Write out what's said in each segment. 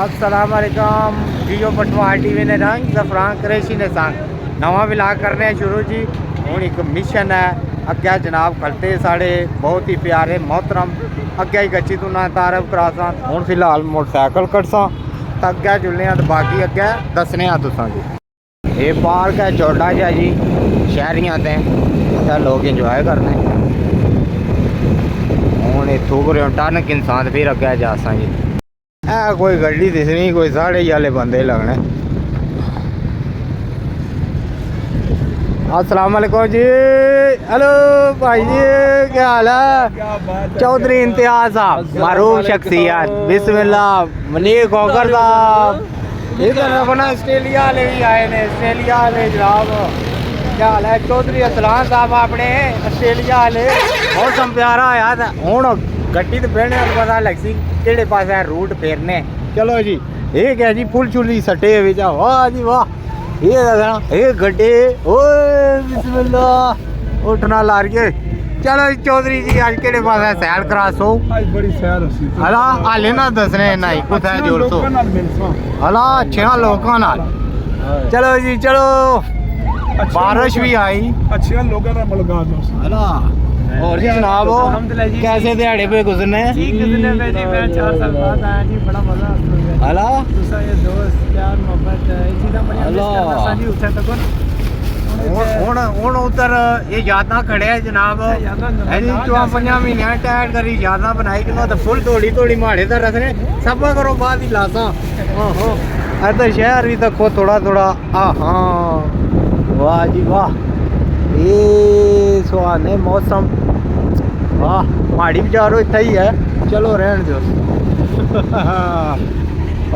अस्सलाम वालेकुम जियो पटवार टीवी ने रंग जफरान करेशी ने संग नवा विलाग करने शुरू जी। हूँ एक मिशन है अग्गे जनाब खलते साढ़े बहुत ही प्यारे मोहतरम अग्गे ही गच्ची तू ना तारफ करासा। हूँ फिलहाल मोटरसाइकिल कटसा तो अग्गे जुलने तो बाकी अग्गे दसने तुसा जी। ये पार्क है छोटा जहा जी शहरियाँ ते लोग इंजॉय करने। हूँ इतों को टन इंसान फिर अग्गे जा सा जी। कोई गड्डी दिसनी कोई साढ़े वाले बंदे लगने। अस्सलाम वालेकुम जी। हेलो भाई जी क्या हाल है। चौधरी इम्तियाज साहब मारूफ शख्सियत बिस्मिल्लाह मनीर कौकर साहब इधर अपना ऑस्ट्रेलिया वाले भी आए ने। ऑस्ट्रेलिया वाले जनाब क्या हाल है। चौधरी असलान साहब अपने ऑस्ट्रेलिया वाले मौसम प्यारा आया था। हूँ गड्डी तो बहने पता लग सी केड़े पास है रूट फेरने। चलो जी ये क्या जी फुल चुली सटे बिच वाह जी वाह। ये दसना ये गड्डे ओए बिस्मिल्लाह उठना लारिए। चलो जी चौधरी जी अज केड़े पास है सैर करासो बड़ी सैर हसी हला हाले ना दसने ना ही कुछ है जोर सो हला अच्छे लोगों नाल। चलो जी चलो बारिश भी आई अच्छे लोगों का मुलाकात हो हला। और जी जनाब कैसे दिहाड़े पे गुजरने मैं 4 साल बाद आया जी बड़ा मजा हला ये दोस्त प्यार मोहब्बत चीज़ां बड़ियां जी उत्थे तक हूँ उधर ये यादां खड़े है जनाब है जी 4-5 महीने टाइट करी यादां बनाई कि तो फुल तोड़ी तोड़ी माड़े तो रखने सब करो बाद ही लासा। इधर शहर भी देखो थोड़ा थोड़ा हाँ वाह जी वाह ये सुहाने मौसम वाह माड़ी बाजारो इतना ही है। चलो रहने दो।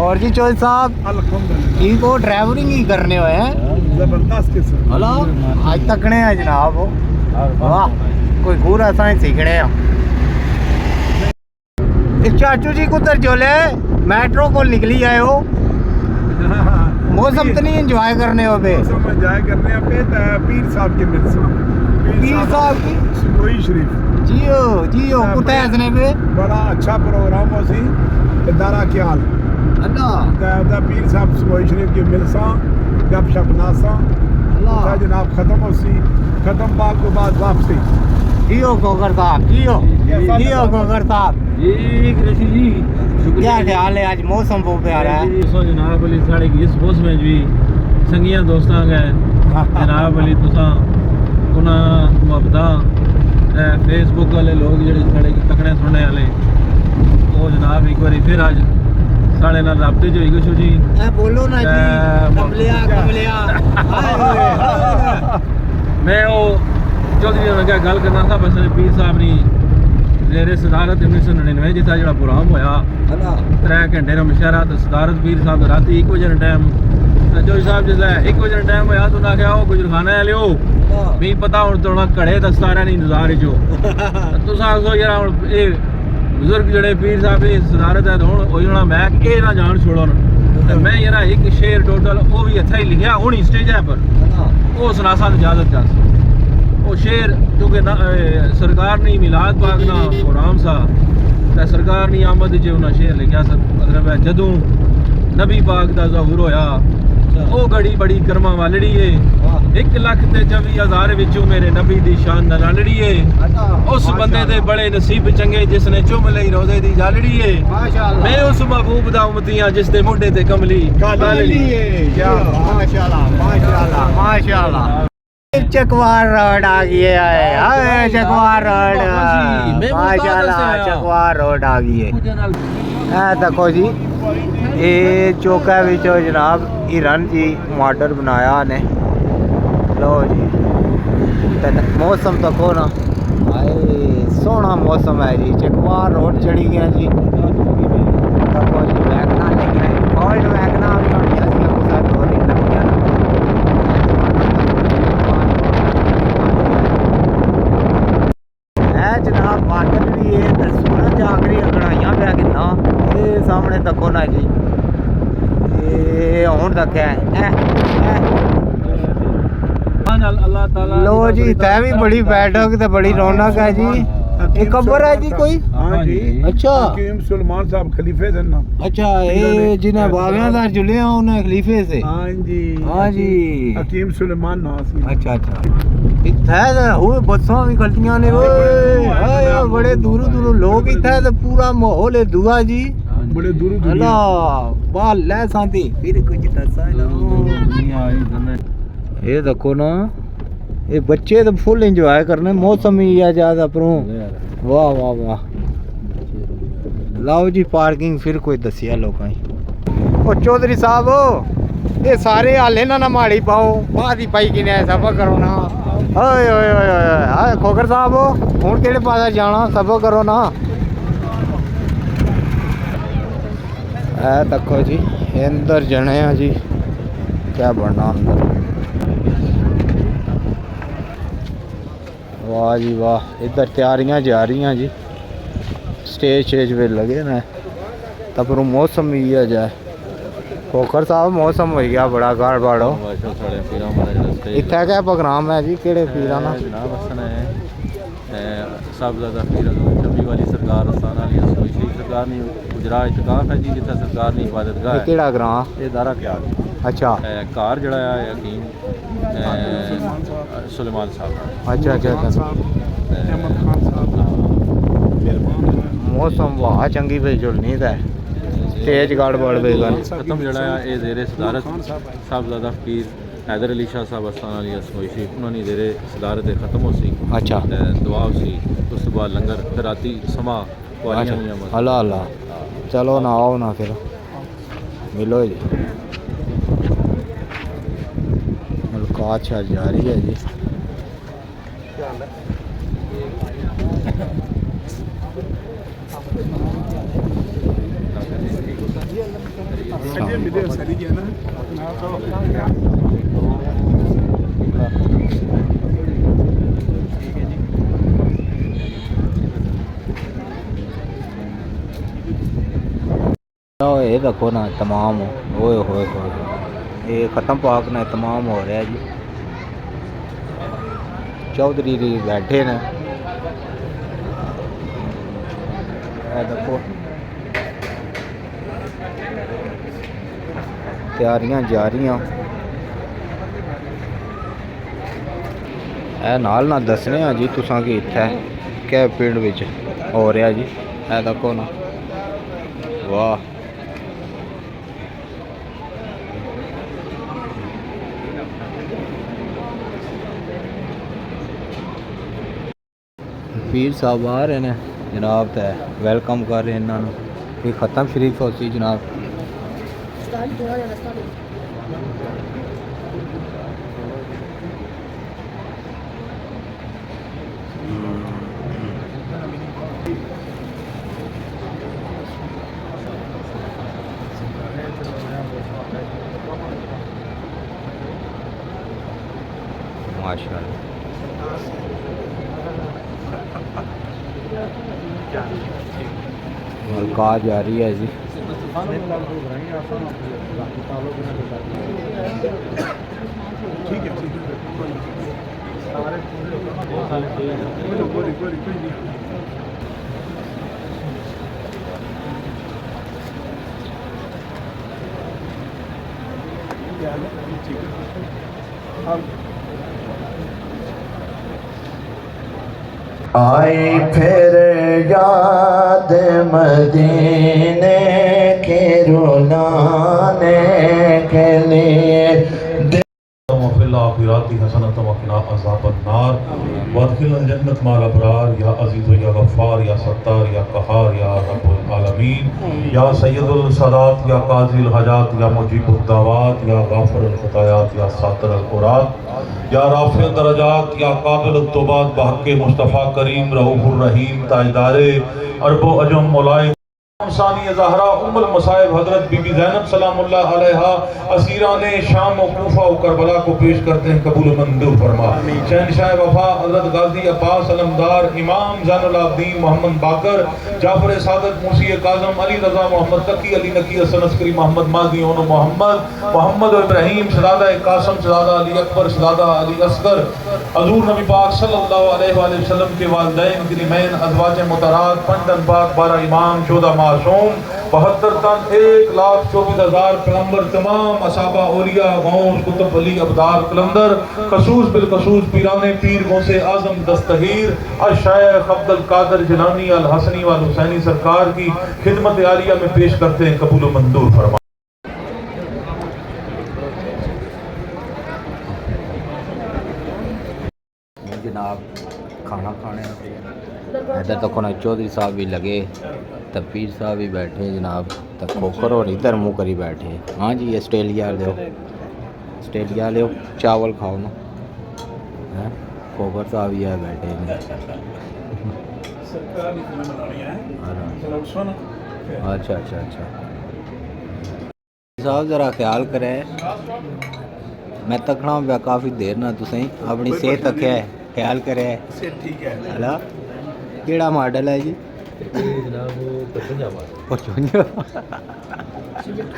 और जी चौधरी साहब ठीक हो ड्राइवरिंग ही करने हुए हैं जबरदस्त किस्म हेलो आज तकने हैं जनाब वाह कोई पूरा साइंस सीखने इस चाचू जी कुधर चले मेट्रो को निकली आए हो मौसम तो नहीं एंजॉय करने हो बे मौसम एंजॉय करने पे पीर साहब के मिलसा पीर साहब की सुनोई शरीफ जियो जियो कुत्ते हंसने पे बड़ा अच्छा प्रोग्राम हो सी दारा ख्याल अल्लाह दा पीर साहब सुनोई शरीफ के मिलसा गपशप नासा अल्लाह जनाब खत्म हो सी खत्म बाग के बाद वापसी जियो कोकर साहब जियो कोकर साहब जी कृषि जी क्या ख्याल है। आज मौसम बहुत प्यारा है जनाब अली साढ़े इस मौसम में भी संगिया दोस्तां गए जनाब अली तुसा उन्हां मुहब्बतां फेसबुक वाले लोग जेह्ड़े साढ़े तकड़े सुनने वाले वो जनाब एक बारी फिर अज साढ़े नाल राबते च होई गए जी। बोलो ना जी कमलिया मैं वो चौधरी होरें क्या गल करना था बस पीर साहब नी जेरे सदारत 1999 जिसका जो प्रोग्राम होया 3 घंटे का मुशायरा तो सदारत पीर साहब रात 1 बजे टाइम चौधरी साहब जिसलै 1 बजे टाइम होया तो उन्हें आख्या वो गुजरखाना लियो मी पता हूँ थोड़ा घड़े दसता रहा नहीं इंतजार चो तुस आखो यार हूँ ये बुजुर्ग जड़े पीर साहब ये सदारत है तो हूँ वही होना मैं ये ना जान छोड़ो तो मैं यार एक शेर टोटल वो भी अच्छा ही लिखा हूँ स्टेज है पर वो सुनासा इजाजत जा वो शेर क्योंकि सरकार ने मिलाद पाक ना प्रोग्राम सा तो सरकार ने आमद जो उन्हें शेर लिखा सर मतलब है जदों नबी पाक का ज़हूर होया वो घड़ी बड़ी कर्मा वालड़ी है 1,24,000 विचों मेरे नबी दी शान नालड़ी है उस बंदे दे बड़े नसीब चंगे जिसने चुम लई रोज़े दी जालड़ी है मैं उस महबूब दा उम्मतियां जिस दे मुंडे ते कमली कालड़ी है माशाल्लाह माशाल्लाह माशाल्लाह। चकवार रोड आ गई है चकवार रोड माशाल्लाह चकवार रोड आ गई है। देखो जी ये चौका विचो जनाब हिरन जी मॉडल बनाया ने लो जी मौसम तको ना हाय सोहना मौसम है जी। चकवार रोड चढ़ी गया जी देखो जी वैगना लेके ओल्ड वैगना भी होनी है कुछ दो दिन लग गया जनाब बादल भी है तो सूरज आखरी कढ़ाइया पै किन्ना ये सामने तको ना जी ये हूँ तक है लो जी तै भी बड़ी बैठक तो बड़ी रौनक है जी। ये कब्र है जी कोई हाँ जी अच्छा हकीम सुलेमान साहब खलीफे थे ना अच्छा ये जिन्हें बागेदार जुले हैं उन्हें खलीफे से हाँ जी हाँ जी हकीम सुलेमान नाम सी अच्छा अच्छा इत्थे ते हुए बसां भी खलतियां ने ओए हाय बड़े दूर दूर लोग इत्थे ते पूरा माहौल है दुआ जी बड़े दूर अल्लाह बाल ले सांती फिर कुछ दसा ना दुनिया आई जन्नत ये देखो ना ये बच्चे तो फुल एंजॉय करने मौसम ही आ ज्यादा परों वाह वाह वाह लाओ जी पार्किंग फिर कोई दसिया लोकां ओ चौधरी साहब ये सारे हाले ना माड़ी पाओ बात ही पाई किने सब करो ना ओए ओए ओए ओए हाय खोकर साहब हुन केड़े पासे जाना सब करो ना ए देखो जी अंदर जने हैं जी क्या बनना अंदर वाह जी वाह इधर तैयारियां जा रही हैं जी स्टेज पे लगे ना तब मौसम भी आ जाए खोखर साहब मौसम हो गया बड़ा गाड़ बाड़ो इतना क्या प्रोग्राम है जी केड़े पीरा ना जनाब असन है सब ज़्यादा पीर चंबी वाली सरकार असान वाली असोई शरीफ सरकार नहीं गुजरा इतकाफ है जी जितना सरकार नहीं इबादत गाह है केड़ा ग्रां ये दारा क्या अच्छा कार जड़ा है यकीन सुलेमान साहब अच्छा अच्छा अच्छा अहमद खान साहब मौसम वाह चंगी पे जुलनी है तेज गाड़ बाड़ बेगन खत्म जड़ा है ये जेरे सदारत साहबजादा फकीर हैदर अली शाह साहब अस्ताना अली असोई शरीफ उन्होंने जेरे सदारत खत्म हो सी अच्छा दुआ सी उस बाद लंगर फिर राती समा अच्छा अल्लाह अल्लाह चलो ना आओ ना फिर मिलो जी मलकात शाह जा रही है जी मिले सरी के ना ये देखो ना तमाम ओए होए ये ख़त्म पाक ने तमाम हो रहा है जी चौधरी जी बैठे ने देखो तैयारियां जा रही है नाल ना दसने जी तुसां कि इत्थे कै पिंड विच हो रहा जी है देखो ना वाह पीर साहब आ रहे हैं जनाब तो वेलकम कर रहे हैं इन्होंने ख़त्म शरीफ हो सी जनाब माशाल्लाह मलका जा रही है जी ठीक है आई फिर याद मदीने के रुलाने के लिए आखिराती हसनत वक़िना अज़ाबन्नार वदखिलना जन्नत माल अबरार या अज़ीज़ या गफ़्फ़ार या सत्तार या क़हार या रब्बुल आलमीन या सय्यदुल सदात या काज़िल हजात या मुजीबुद दावात या गाफ़िरुल ख़तायात या सातिरुल औरात या राफ़िअ दरजात या काबिलुत तौबात बहक़्क़े मुस्तफ़ा करीम रऊफ़ुर रहीम ताजदारे अरब व अजम मौलाए सानी ज़हरा उम्मुल मसाइब हज़रत बीबी ज़ैनब सलामुल्लाह अलैहा असीरान शाम और कूफा और करबला को पेश करते हैं, कबूल मंजूर फरमा। शहनशाह वफा हज़रत गाजी अब्बास अलमदार, इमाम ज़ैनुल आबिदीन मोहम्मद बाकर, जाफर सादत मूसी काज़म, अली रज़ा मोहम्मद तकी, अली नकी हसन अस्करी, मोहम्मद माज़ी ओनो मोहम्मद इब्राहीम, शहज़ादा कासिम, शहज़ादा अली अकबर, शहज़ादा अली असगर, हज़ूर नबी पाक सल्लल्लाहु अलैहि वसल्लम के वालिदैन गिरीमैन, अज़वाज मुतहरात, 5 तन पाक, 12 इमाम, 14 मासूम, 72 तन, 1,24,000 पैगंबर, तमाम असहाबा औलिया गौस कुतुब अली अबदार कलंदर, खसूस बिल खसूस पीराने पीर गौसे आज़म दस्तगीर अश-शेख अब्दुल कादिर जिलानी अल हसनी व हुसैनी सरकार की खिदमत आलिया में पेश करते हैं, कबूल मंजूर फरमा। जनाब खाना खाने इधर तक ना चौधरी साहब भी लगे, तो पीर साहब भी बैठे जनाब, तो खोखर और इधर मुँह करी बैठे। हाँ जी ऑस्ट्रेलिया ले चावल खाओ ना, हैं खोखर साहब भी है बैठे हैं। अच्छा अच्छा अच्छा साहब ज़रा ख्याल करें, मैं तकना पिया काफ़ी देर ना, तुसें अपनी सेहत रखे ख्याल करे। ठीक है हला केड़ा मॉडल है जी?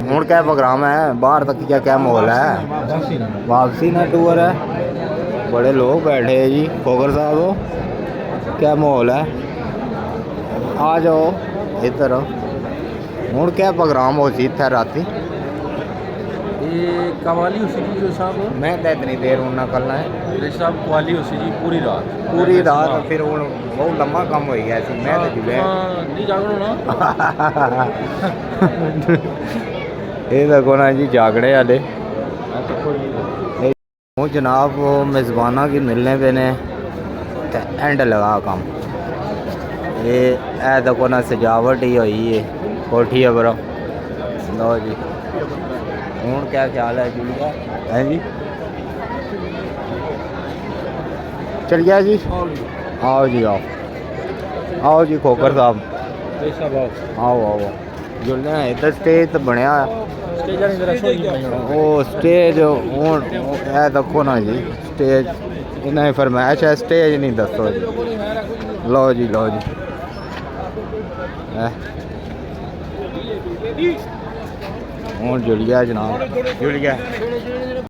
हूँ क्या प्रोग्राम है, बाहर तक क्या माहौल है? वापसी ना टूर है, बड़े लोग बैठे हैं जी। खोखर साहब क्या माहौल है, आ जाओ इधर। हूँ क्या प्रोग्राम हो सी इत्थे राती? ये कवाली उसी जी जो साहब, मैं तो इतनी देर हूँ निकलना है साहब कवाली उसी जी पूरी रात फिर हूँ बहुत लम्बा कम हो गया सी, मैं तो जुड़े नहीं जागो ना। ये देखो ना जी जागड़े वाले हूँ जनाब, वो मेज़बाना की मिलने पे ने एंड लगा कम। ये ऐ देखो ना सजावट ही हुई है कोठी है बरो। लो जी हूँ क्या ख्याल है जुलिया है जी? चल गया जी, आओ जी आओ जी खोखर साहब आओ आओ जुलिया। इधर स्टेज तो बनया वो स्टेज हूँ है देखो ना जी, स्टेज इन्हें फरमाइश है स्टेज नहीं दसो जी। लो जी हूँ जुलिया जनाब जुलिया